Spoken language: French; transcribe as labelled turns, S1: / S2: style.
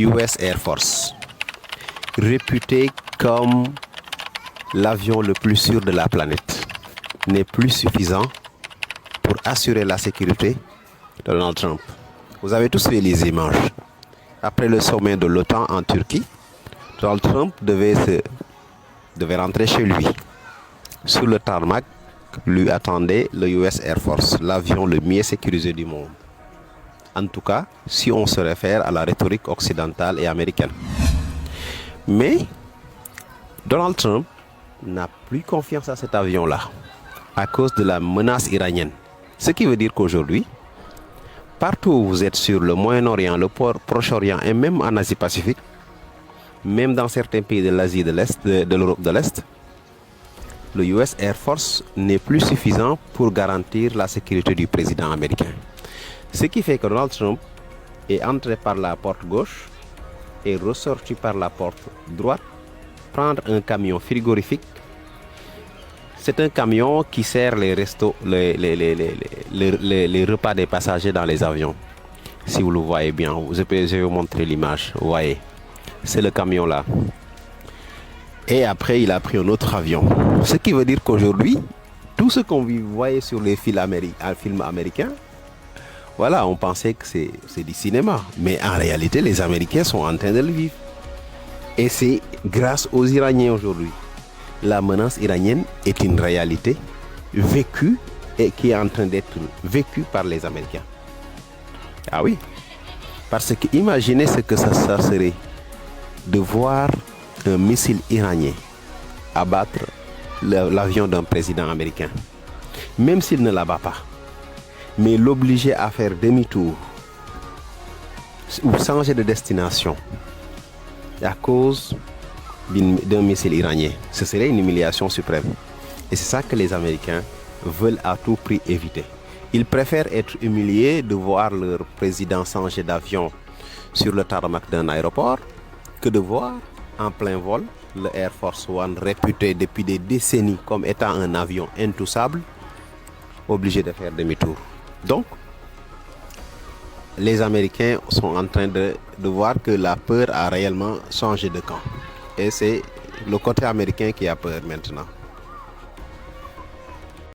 S1: US Air Force, réputé comme l'avion le plus sûr de la planète, n'est plus suffisant pour assurer la sécurité de Donald Trump. Vous avez tous vu les images. Après le sommet de l'OTAN en Turquie, Donald Trump devait rentrer chez lui. Sur le tarmac, lui attendait le US Air Force, l'avion le mieux sécurisé du monde. En tout cas, si on se réfère à la rhétorique occidentale et américaine. Mais Donald Trump n'a plus confiance à cet avion-là à cause de la menace iranienne. Ce qui veut dire qu'aujourd'hui, partout où vous êtes sur le Moyen-Orient, le Proche-Orient et même en Asie-Pacifique, même dans certains pays de l'Asie de l'Est, de l'Europe de l'Est, le US Air Force n'est plus suffisant pour garantir la sécurité du président américain. Ce qui fait que Donald Trump est entré par la porte gauche et ressorti par la porte droite, prendre un camion frigorifique. C'est un camion qui sert les repas des passagers dans les avions. Si vous le voyez bien, je vais vous montrer l'image. Vous voyez, c'est le camion là. Et après, il a pris un autre avion. Ce qui veut dire qu'aujourd'hui, tout ce qu'on voyait sur les films américains, voilà, on pensait que c'est du cinéma. Mais en réalité, les Américains sont en train de le vivre. Et c'est grâce aux Iraniens aujourd'hui. La menace iranienne est une réalité vécue et qui est en train d'être vécue par les Américains. Ah oui, parce que imaginez ce que ça serait de voir un missile iranien abattre l'avion d'un président américain, même s'il ne l'abat pas, mais l'obliger à faire demi-tour ou changer de destination à cause d'un missile iranien. Ce serait une humiliation suprême. Et c'est ça que les Américains veulent à tout prix éviter. Ils préfèrent être humiliés de voir leur président changer d'avion sur le tarmac d'un aéroport que de voir en plein vol le Air Force One, réputé depuis des décennies comme étant un avion intouchable, obligé de faire demi-tour. Donc, les Américains sont en train de voir que la peur a réellement changé de camp. Et c'est le côté américain qui a peur maintenant.